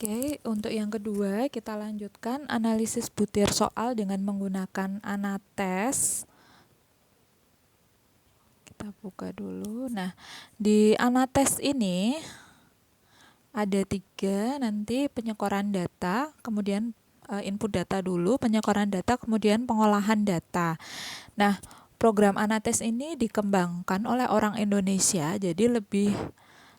Oke, untuk yang kedua kita lanjutkan analisis butir soal dengan menggunakan Anates. Kita buka dulu. Nah, di Anates ini ada 3, nanti penyekoran data, kemudian input data dulu, penyekoran data, kemudian pengolahan data. Nah, program Anates ini dikembangkan oleh orang Indonesia, jadi lebih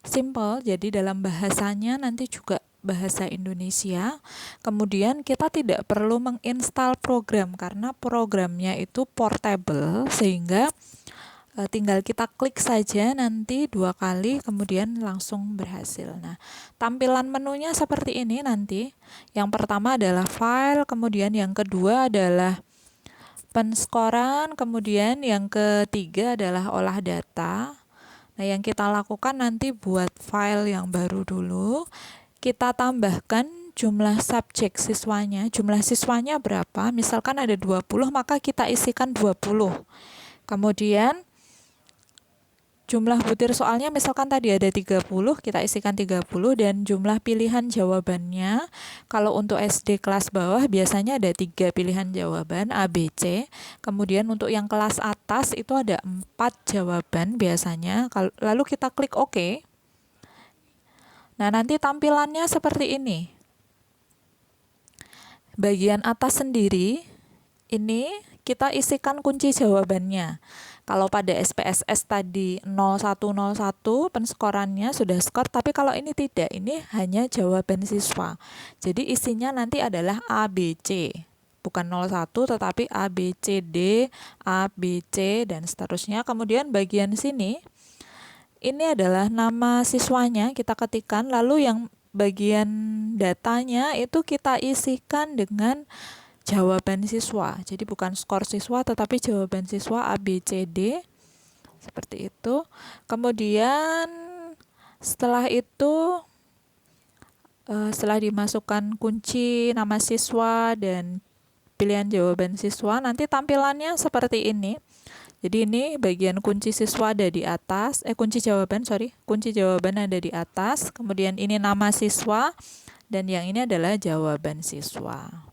simple, jadi dalam bahasanya nanti juga bahasa Indonesia. Kemudian kita tidak perlu menginstal program karena programnya itu portable, sehingga tinggal kita klik saja nanti 2 kali kemudian langsung berhasil. Nah, tampilan menunya seperti ini nanti. Yang pertama adalah file, kemudian yang kedua adalah penskoran, kemudian yang ketiga adalah olah data. Nah, yang kita lakukan nanti buat file yang baru dulu, kita tambahkan jumlah subjek siswanya. Jumlah siswanya berapa? Misalkan ada 20, maka kita isikan 20. Kemudian jumlah butir soalnya misalkan tadi ada 30, kita isikan 30, dan jumlah pilihan jawabannya, kalau untuk SD kelas bawah biasanya ada 3 pilihan jawaban A, B, C. Kemudian untuk yang kelas atas itu ada 4 jawaban biasanya. Lalu kita klik OK. Nah, nanti tampilannya seperti ini. Bagian atas sendiri ini kita isikan kunci jawabannya. Kalau pada SPSS tadi 0101 penskorannya sudah skor, tapi kalau ini tidak, ini hanya jawaban siswa. Jadi isinya nanti adalah A, B, C. Bukan 01 tetapi A, B, C, D, A, B, C, dan seterusnya. Kemudian bagian sini, ini adalah nama siswanya, kita ketikkan, lalu yang bagian datanya itu kita isikan dengan jawaban siswa. Jadi bukan skor siswa tetapi jawaban siswa A, B, C, D. Seperti itu. Kemudian setelah itu setelah dimasukkan kunci nama siswa dan pilihan jawaban siswa, nanti tampilannya seperti ini. Jadi ini bagian kunci siswa ada di atas, kunci jawaban ada di atas. Kemudian ini nama siswa dan yang ini adalah jawaban siswa.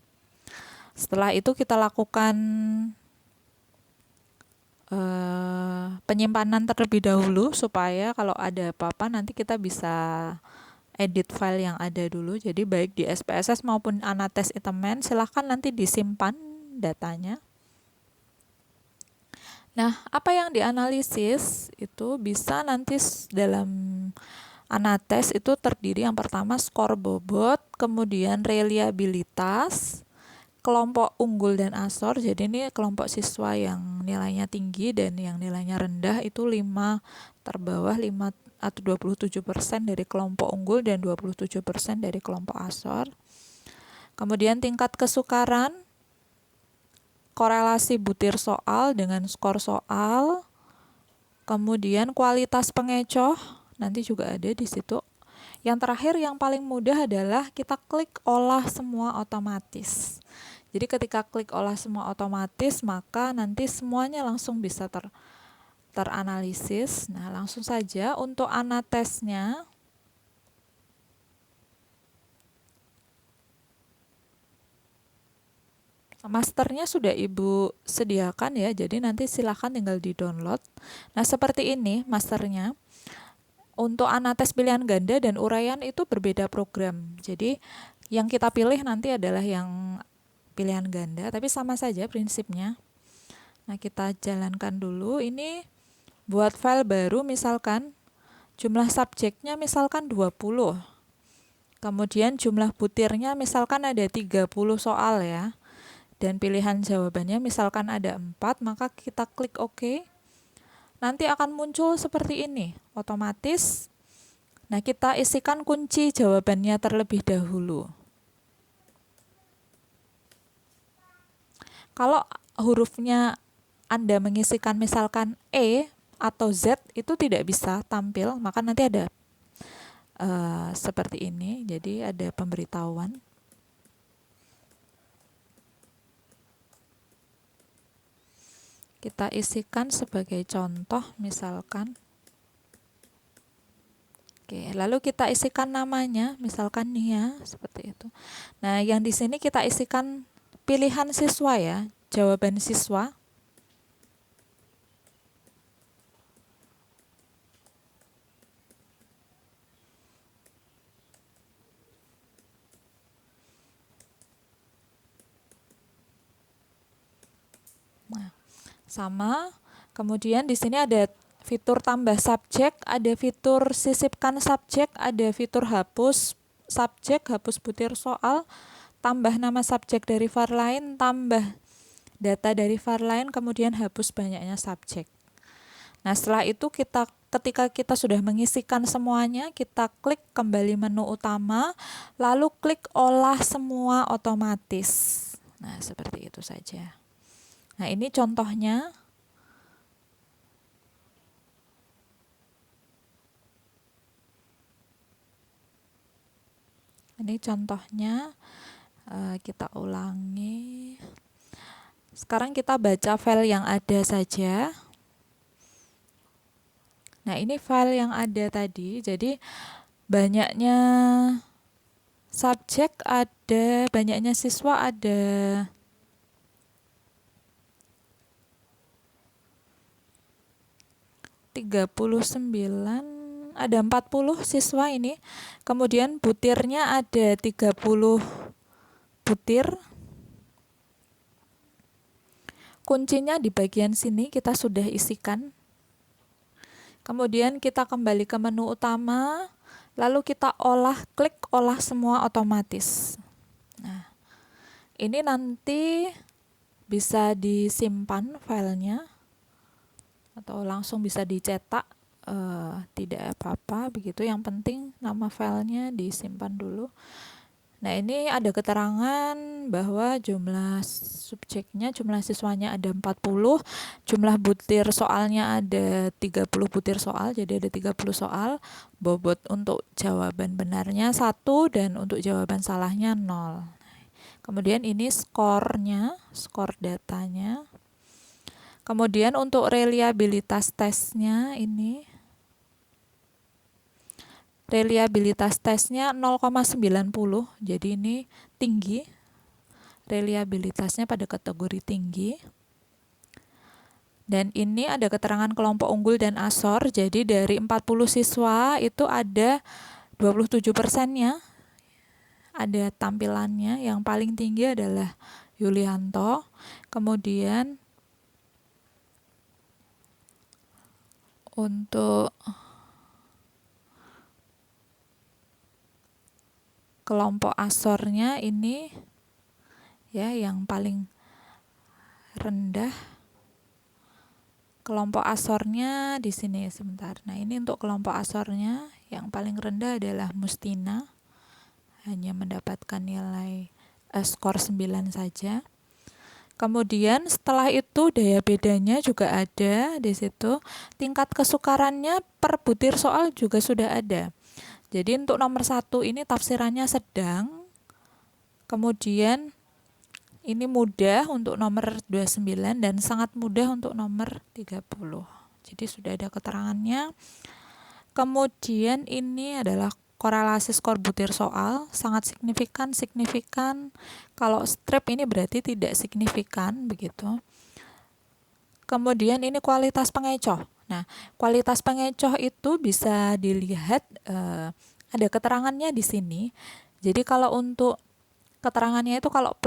Setelah itu kita lakukan penyimpanan terlebih dahulu supaya kalau ada apa-apa nanti kita bisa edit file yang ada dulu. Jadi baik di SPSS maupun Anates Itemen silahkan nanti disimpan datanya. Nah, apa yang dianalisis itu bisa nanti dalam Anates itu terdiri yang pertama skor bobot, kemudian reliabilitas, kelompok unggul dan asor. Jadi ini kelompok siswa yang nilainya tinggi dan yang nilainya rendah itu 5 terbawah, 5 atau 27% dari kelompok unggul dan 27% dari kelompok asor. Kemudian tingkat kesukaran, korelasi butir soal dengan skor soal, kemudian kualitas pengecoh nanti juga ada di situ. Yang terakhir yang paling mudah adalah kita klik olah semua otomatis. Jadi ketika klik olah semua otomatis, maka nanti semuanya langsung bisa teranalisis. Nah, langsung saja untuk Anatesnya. Masternya sudah Ibu sediakan ya, jadi nanti silahkan tinggal di-download. Nah, seperti ini masternya. Untuk Anates pilihan ganda dan uraian itu berbeda program. Jadi yang kita pilih nanti adalah yang pilihan ganda, tapi sama saja prinsipnya. Nah, kita jalankan dulu. Ini buat file baru misalkan jumlah subjeknya misalkan 20. Kemudian jumlah butirnya misalkan ada 30 soal ya. Dan pilihan jawabannya misalkan ada 4, maka kita klik OK. Nanti akan muncul seperti ini, otomatis. Nah, kita isikan kunci jawabannya terlebih dahulu. Kalau hurufnya Anda mengisikan misalkan E atau Z itu tidak bisa tampil, maka nanti ada seperti ini, jadi ada pemberitahuan. Kita isikan sebagai contoh misalkan Oke, lalu kita isikan namanya, misalkan Nia, seperti itu. Nah, yang di sini kita isikan pilihan siswa ya, jawaban siswa. Nah, sama. Kemudian di sini ada fitur tambah subjek, ada fitur sisipkan subjek, ada fitur hapus subjek, hapus butir soal, tambah nama subjek dari var lain, tambah data dari var lain, kemudian hapus banyaknya subjek. Nah, setelah itu ketika kita sudah mengisikan semuanya, kita klik kembali menu utama, lalu klik olah semua otomatis. Nah, seperti itu saja. Nah, ini contohnya. Ini contohnya, kita ulangi. Sekarang kita baca file yang ada saja. Nah, ini file yang ada tadi, jadi banyaknya subjek ada, banyaknya siswa ada 39, ada 40 siswa ini. Kemudian butirnya ada 30 butir. Kuncinya di bagian sini kita sudah isikan. Kemudian kita kembali ke menu utama, lalu kita klik olah semua otomatis. Nah, ini nanti bisa disimpan filenya atau langsung bisa dicetak, tidak apa-apa begitu. Yang penting nama filenya disimpan dulu. Nah, ini ada keterangan bahwa jumlah subjeknya, jumlah siswanya ada 40, jumlah butir soalnya ada 30 butir soal, jadi ada 30 soal, bobot untuk jawaban benarnya 1 dan untuk jawaban salahnya 0. Kemudian ini skornya, skor datanya. Kemudian untuk reliabilitas tesnya ini, reliabilitas tesnya 0,90, jadi ini tinggi. Reliabilitasnya pada kategori tinggi. Dan ini ada keterangan kelompok unggul dan Asor, jadi dari 40 siswa itu ada 27%-nya ada tampilannya. Yang paling tinggi adalah Yulianto. Kemudian untuk kelompok Asornya ini ya yang paling rendah. Kelompok Asornya di sini sebentar. Nah, ini untuk kelompok Asornya yang paling rendah adalah Mustina, hanya mendapatkan nilai skor 9 saja. Kemudian setelah itu daya bedanya juga ada di situ. Tingkat kesukarannya per butir soal juga sudah ada. Jadi untuk nomor 1 ini tafsirannya sedang. Kemudian ini mudah untuk nomor 29 dan sangat mudah untuk nomor 30. Jadi sudah ada keterangannya. Kemudian ini adalah korelasi skor butir soal, sangat signifikan. Kalau strip ini berarti tidak signifikan begitu. Kemudian ini kualitas pengecoh. Nah, kualitas pengecoh itu bisa dilihat, ada keterangannya di sini. Jadi kalau untuk keterangannya itu kalau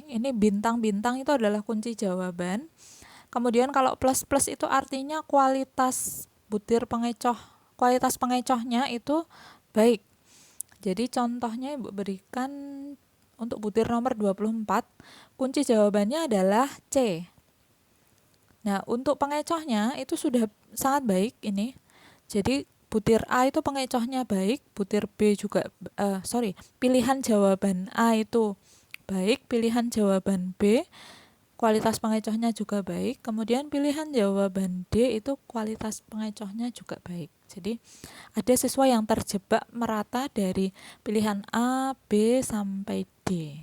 ini bintang-bintang itu adalah kunci jawaban. Kemudian kalau plus-plus itu artinya kualitas butir pengecoh, kualitas pengecohnya itu baik. Jadi contohnya Ibu berikan untuk butir nomor 24, kunci jawabannya adalah C. Nah, untuk pengecohnya itu sudah sangat baik ini. Jadi butir A itu pengecohnya baik, butir B juga pilihan jawaban A itu baik, pilihan jawaban B kualitas pengecohnya juga baik, kemudian pilihan jawaban D itu kualitas pengecohnya juga baik. Jadi ada siswa yang terjebak merata dari pilihan A, B sampai D.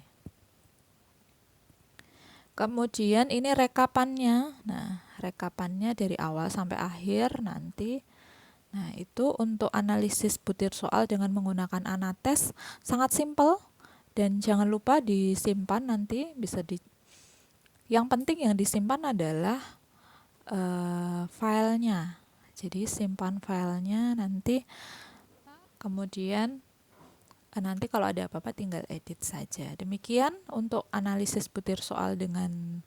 Kemudian ini rekapannya. Nah, rekapannya dari awal sampai akhir nanti Nah, itu untuk analisis butir soal dengan menggunakan Anates sangat simpel dan jangan lupa disimpan nanti bisa di. Yang penting yang disimpan adalah filenya. Jadi simpan filenya nanti kemudian nanti kalau ada apa-apa tinggal edit saja. Demikian untuk analisis butir soal dengan